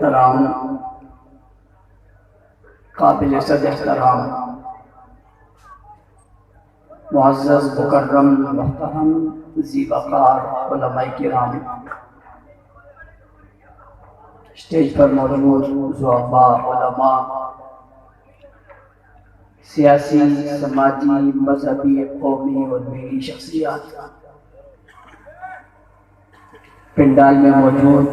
احترام، قابل صد احترام، معزز مکرم محترم ذی وقار علماء کرام، اسٹیج پر موجود زعفاء علماء، سیاسی، سماجی، مذہبی، قومی اور دینی شخصیات، پنڈال میں موجود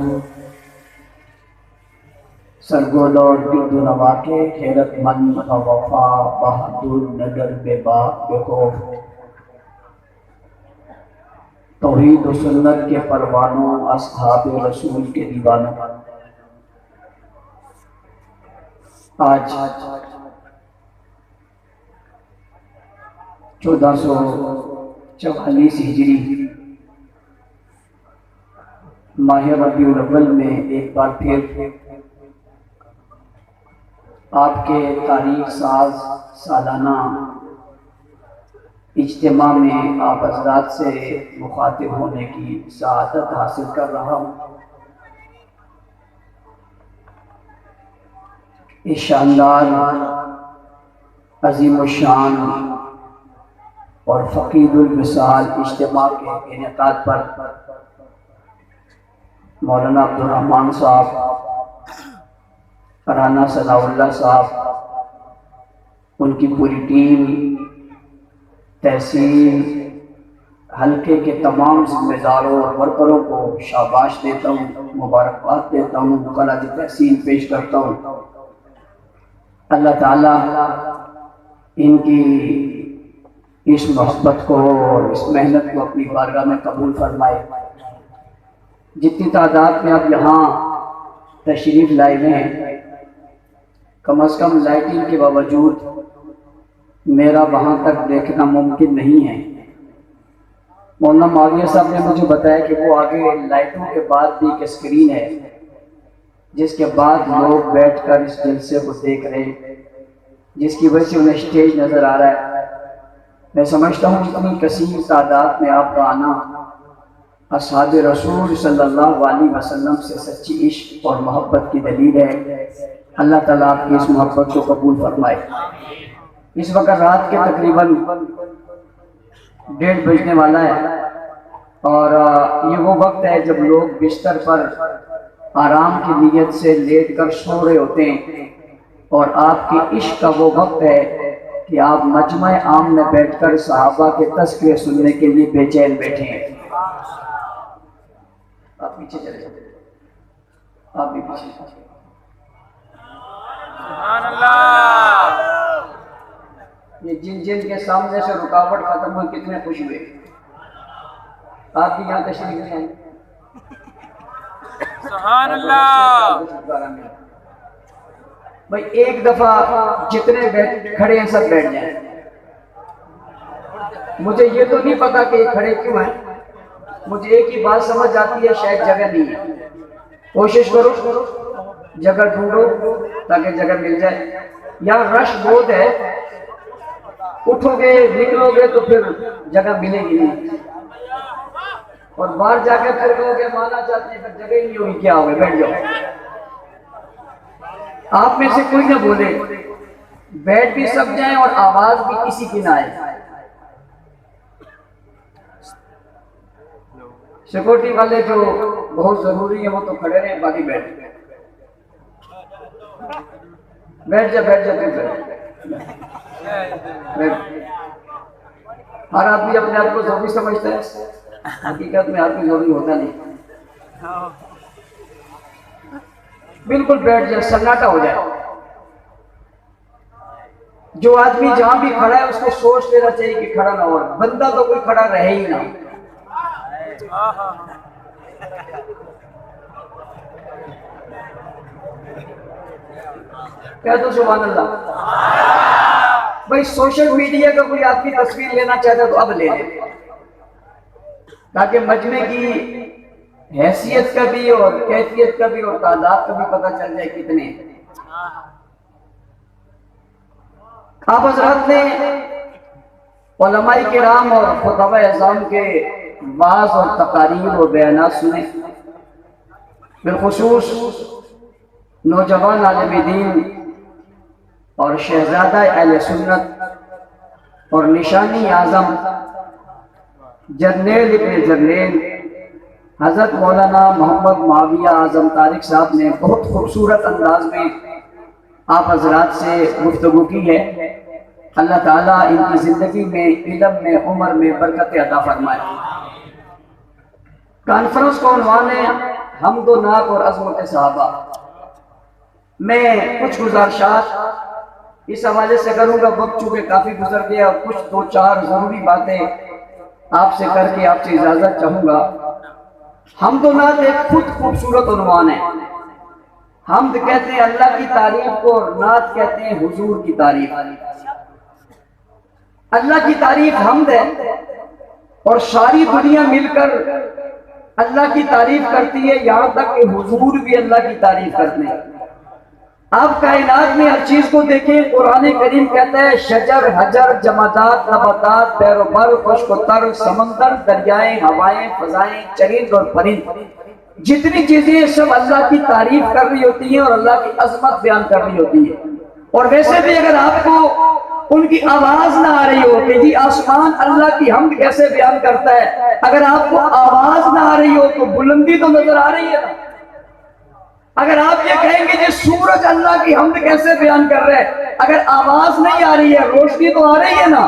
سرگود اور دید و نوا کے حیرت مند، وفا، بہادر، نڈر، بے باک، بے خوف، توحید و سنت کے پروانوں، اصحاب رسول کے دیوانوں، آج 1444 ہجری ماہ ربیع الاول میں ایک بار پھر آپ کے تاریخ ساز سالانہ اجتماع میں آپ حضرات سے مخاطب ہونے کی سعادت حاصل کر رہا ہوں۔ اس شاندار، عظیم الشان اور فقید المثال اجتماع کے انعقاد پر مولانا عبدالرحمن صاحب، رانا ثناء اللہ صاحب، ان کی پوری ٹیم، تحصیل حلقے کے تمام ذمہ داروں اور ورکروں کو شاباش دیتا ہوں، مبارکباد دیتا ہوں، خراج تحسین پیش کرتا ہوں۔ اللہ تعالیٰ ان کی اس محبت کو اور اس محنت کو اپنی بارگاہ میں قبول فرمائے۔ جتنی تعداد میں اب یہاں تشریف لائے ہیں، کم از کم لائٹنگ کے باوجود میرا وہاں تک دیکھنا ممکن نہیں ہے۔ مولانا معاویہ صاحب نے مجھے بتایا کہ وہ آگے لائٹوں کے بعد بھی ایک اسکرین ہے جس کے بعد لوگ بیٹھ کر اس جلسے کو دیکھ رہے ہیں، جس کی وجہ سے انہیں اسٹیج نظر آ رہا ہے۔ میں سمجھتا ہوں اتنی کثیر تعداد میں آپ کا آنا اصحاب رسول صلی اللہ علیہ وسلم سے سچی عشق اور محبت کی دلیل ہے۔ اللہ تعالیٰ آپ کی اس محبت کو قبول فرمائے۔ اس وقت رات کے تقریباً 1:30 بجنے والا ہے، اور یہ وہ وقت ہے جب لوگ بستر پر آرام کی نیت سے لیٹ کر سو رہے ہوتے ہیں، اور آپ کی عشق کا وہ وقت ہے کہ آپ مجمع عام میں بیٹھ کر صحابہ کے تذکرے سننے کے لیے بے چین بیٹھے ہیں۔ آپ پیچھے چلے جائیں، آپ بھی پیچھے چلے۔ سبحان اللہ۔ یہ جن جن کے سامنے سے رکاوٹ ختم ہوئی کتنے خوش ہوئے۔ آپ بھی یہاں تشریف لے آئیں۔ سبحان اللہ۔ بھائی ایک دفعہ جتنے کھڑے ہیں سب بیٹھ جائیں۔ مجھے یہ تو نہیں پتا کہ یہ کھڑے کیوں ہیں، مجھے ایک ہی بات سمجھ آتی ہے، شاید جگہ نہیں ہے۔ کوشش کرو جگہ ڈھونڈو تاکہ جگہ مل جائے۔ یہاں رش بہت ہے، اٹھو گے نکلو گے تو پھر جگہ ملے گی نہیں، اور باہر جا کے پھر کہو گے مانا چاہتے ہیں پھر جگہ ہی نہیں ہوگی، کیا ہوگا، بیٹھ جاؤ۔ آپ میں سے کوئی نہ بولے، بیٹھ بھی سب جائیں اور آواز بھی کسی کی نہ آئے۔ سیکورٹی والے جو بہت ضروری ہیں وہ تو کھڑے رہے، باقی بیٹھ جا ہر آدمی اپنے آپ کو ضروری سمجھتا ہے، حقیقت میں آدمی ضروری ہوتا نہیں۔ بالکل بیٹھ جائے، سناٹا ہو جائے۔ جو آدمی جہاں بھی کھڑا ہے اس کو سوچ لینا چاہیے کہ کھڑا نہ ہو، بندہ تو کوئی کھڑا رہے ہی نہ۔ کہہ دو سبحان اللہ۔ بھائی سوشل میڈیا کا کوئی آپ کی تصویر لینا چاہتا تو اب لے لیں، تاکہ مجمع کی حیثیت کا بھی اور کیفیت کا بھی اور تعداد کا بھی پتہ چل جائے کتنے۔ آپ حضرات نے علماء کرام اور خطبہ اعظام کے وعظ اور تقاریر اور بیانات سنے، بالخصوص نوجوان عالم دین اور شہزادہ اہل سنت اور نشانی اعظم جرنیل ابن جرنیل حضرت مولانا محمد معاویہ اعظم طارق صاحب نے بہت خوبصورت انداز میں آپ حضرات سے گفتگو کی ہے۔ اللہ تعالیٰ ان کی زندگی میں، علم میں، عمر میں برکت عطا فرمائے۔ کانفرنس کا عنوان ہے حمد و نعت اور عظمت صحابہ۔ میں کچھ گزارشات اس حوالے سے کروں گا، وقت چونکہ کافی گزر گیا، اور کچھ دو چار ضروری باتیں آپ سے کر کے آپ سے اجازت چاہوں گا۔ حمد و نعت ایک خود خوبصورت عنوان ہے۔ حمد کہتے ہیں اللہ کی تعریف کو، اور نعت کہتے ہیں حضور کی تعریف۔ اللہ کی تعریف حمد ہے، اور ساری دنیا مل کر اللہ کی تعریف کرتی ہے، یہاں تک کہ حضور بھی اللہ کی تعریف کرتے ہیں۔ آپ کائنات میں ہر چیز کو دیکھیں، قرآن کریم کہتا ہے شجر، حجر، جمادات، نباتات، پیر و بر، خشک و تر، سمندر، دریائیں، ہوائیں، فضائیں، چرند اور پرند، جتنی چیزیں سب اللہ کی تعریف کر رہی ہوتی ہیں اور اللہ کی عظمت بیان کر رہی ہوتی ہے۔ اور ویسے بھی اگر آپ کو ان کی آواز نہ آ رہی ہو کہ جی آسمان اللہ کی حمد کیسے بیان کرتا ہے، اگر آپ کو آواز نہ آ رہی ہو تو بلندی تو نظر آ رہی ہے نا۔ اگر آپ یہ کہیں گے جی سورج اللہ کی حمد کیسے بیان کر رہے ہیں، اگر آواز نہیں آ رہی ہے روشنی تو آ رہی ہے نا۔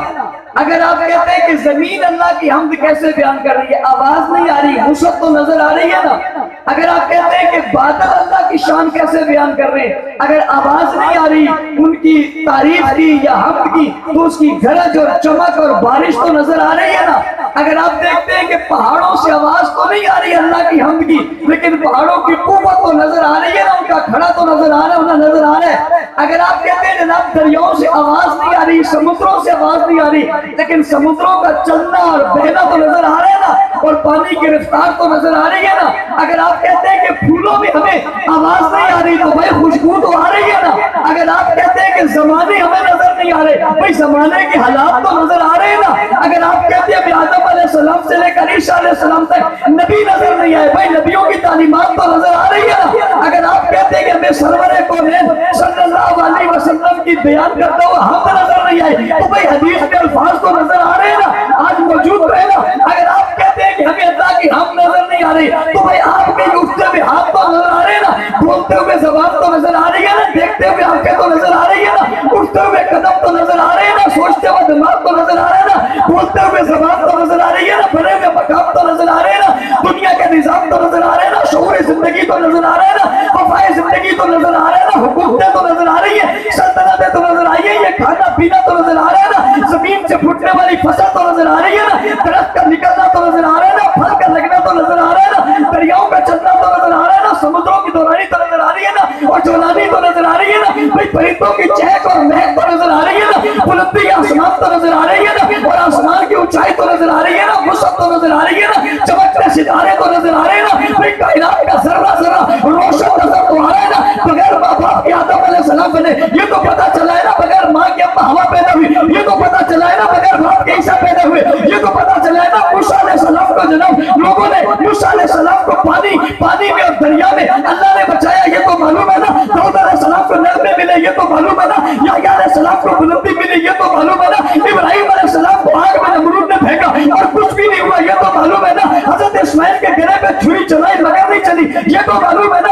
اگر آپ کہتے ہیں کہ زمین اللہ کی حمد کیسے بیان کر رہی ہے، آواز نہیں آ رہی، وسعت تو نظر آ رہی ہے نا۔ اگر آپ کہتے ہیں کہ بادل اللہ کی شان کیسے بیان کر رہے ہیں، اگر آواز نہیں آ رہی ان کی تعریف کی یا حمد کی، تو اس کی گرج اور چمک اور بارش تو نظر آ رہی ہے نا۔ اگر آپ دیکھتے ہیں کہ پہاڑوں سے آواز تو نہیں آ رہی اللہ کی حمد کی، لیکن پہاڑوں کی قوت تو نظر آ رہی ہے نا، ان کا کھڑا تو نظر آ رہا ہے، انہیں نظر آ رہا ہے۔ اگر آپ کہتے ہیں جناب دریاؤں سے آواز نہیں آ رہی، سمندروں سے آواز نہیں آ رہی، لیکن سمندروں کا چلنا اور بہنا تو نظر آ رہا ہے نا، اور پانی کی رفتار تو نظر آ رہی ہے نا۔ اگر آپ کہتے ہیں کہ پھولوں میں ہمیں آواز نہیں آ رہی تو بھائی خوشبو تو آ رہی ہے نا۔ اگر آپ کہتے ہیں کہ زمانے ہمیں نظر نہیں آ رہے، بھائی زمانے کے حالات تو نظر آ رہے ہیں نا۔ اگر آپ کہتے ہیں کہ آدم علیہ السلام سے لے کر عیسیٰ علیہ السلام تک نبی نظر نہیں آئے، بھائی نبیوں کی تعلیمات تو نظر آ رہی ہے نا۔ اگر آپ کہتے ہیں کہ ہمیں سرور کونین صلی اللہ علیہ وسلم کی بیان کرتا ہوا حمد نظر نہیں آئی، تو بھائی حدیث کے الفاظ تو نظر آ رہے ہیں نا، آج موجود رہے نا۔ اگر آپ کہتے ہیں کہ ہمیں اللہ کی حمد نظر نہیں آ رہی، تو بھائی آپ کے اٹھتے ہوئے ہاتھ تو نظر آ رہے ہیں نا، بولتے ہوئے زبان تو نظر آ رہی ہے نا، دیکھتے ہوئے آنکھیں تو نظر آ رہی ہے نا، اٹھتے ہوئے قدم تو نظر آ رہے ہیں نا، سوچتے ہوئے دماغ تو نظر آ رہا ہے نا، بولتے ہوئے زبان تو نظر آ رہی ہے نا، بنے ہوئے مقام تو نظر آ رہے ہیں نا، دنیا کے نظام تو نظر آ رہے ہیں نا، شعور زندگی تو نظر آ رہا ہے نا، وفائے زندگی تو نظر آ رہا ہے نا، حکومتیں تو نظر آ رہی ہے، سلطنتیں تو نظر آئی ہے، یہ کھانا پینا تو نظر آ رہا ہے نا، زمین سے پھوٹنے والی فصل تو نظر آ رہی ہے نا، درخت کا نکلنا تو نظر آ رہا ہے نا، پھل کا لگنا تو نظر آ رہا ہے نا، دریاؤں کا چلنا تو نظر آ رہا ہے نا، سمندروں کی دورانی تو نظر آ رہی ہے نا، اور جولانی تو نظر آ رہی ہے نا، بھائی پرندوں کی چہک اور مہک تو نظر آ رہی ہے نا، بلندی آسمان تو نظر آ رہی ہے نا، اور آسمان کی اونچائی تو نظر آ رہی ہے نا، وسعت تو نظر آ رہی ہے نا، چمکتے ستارے تو نظر آ رہے ہیں نا، بھائی کائنات کا ذرہ ذرہ روشن نظر تو آ رہا ہے نا۔ بغیر ماں باپ کے آدم علیہ السلام بنے، یہ تو پتا چلا ہے نا، بغیر ماں کے اما ہوا پیدا ہوئی، یہ تو پتا چلا ہے نا، بغیر باپ کے عیسیٰ پیدا ہوئے، یہ تو پتا چلا ہے نا، موسیٰ علیہ السلام کو جناب لوگوں نے موسیٰ علیہ السلام کو پانی میں اور دریا میں اللہ نے بچایا، یہ تو معلوم ہے نا، داؤد علیہ السلام کو نغمے ملے، یہ تو معلوم ہے نا، یحییٰ علیہ السلام کو بلندی ملی، یہ تو معلوم ہے نا، ابراہیم علیہ السلام کو آگ میں نمرود نے پھینکا اور کچھ بھی نہیں ہوا، یہ تو معلوم ہے نا، حضرت اسماعیل کے گرے پہ چھری چلائی مگر نہیں چلی، یہ تو معلوم ہے نا،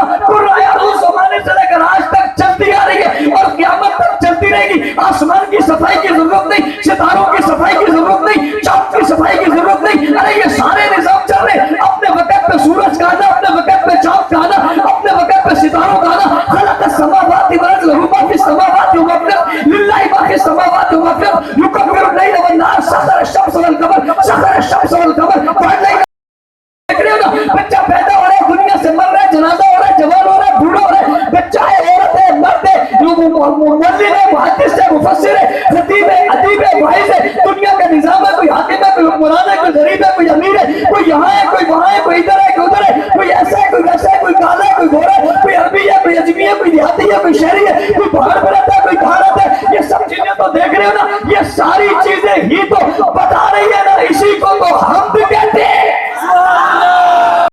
اس زمانے سے لے کر آج تک چلتی آ رہی ہے اور قیامت تک چلتی رہے گی۔ آسمان کی صفائی کی ضرورت نہیں، ستاروں کی صفائی کی ضرورت نہیں، چاند کی صفائی کی ضرورت نہیں، ارے یہ سارے نظام چل رہے ہیں، اپنے وقت پہ سورج کا آنا، اپنے وقت پہ چاند کا آنا، اپنے وقت پہ ستاروں کا آنا۔ خلق السماوات والارض له ما في السماوات وما في الارض لله ما في السماوات وما في الارض يكبر الليل والنهار سخر الشمس والقمر سخر الشمس والقمر۔ بچہ پیدا ہو رہا ہے، دنیا سے مر رہا ہے، جنازہ ہو رہا ہے، جوان ہو رہا ہے، بوڑھا ہو رہا ہے، بچہ ہے، عورت ہے، مرد ہے، مولوی ہے، محدث ہے، مفسر ہے، خطیب ہے، ادیب ہے، واعظ ہے، دنیا کا نظام ہے، کوئی حاکم ہے، کوئی حکمران ہے، کوئی غریب ہے، کوئی امیر ہے، کوئی یہاں ہے، کوئی وہاں ہے، کوئی ادھر ہے، کوئی ادھر ہے، کوئی ایسا ہے، کوئی ویسا ہے، کوئی کالا ہے، کوئی گورا ہے، کوئی عربی ہے، کوئی اجمی ہے، کوئی دیہاتی ہے، کوئی شہری ہے، کوئی باہر میں رہتا ہے، کوئی کہاں رہتا ہے، یہ سب چیزیں تو دیکھ رہے ہو نا، یہ ساری چیزیں ہی تو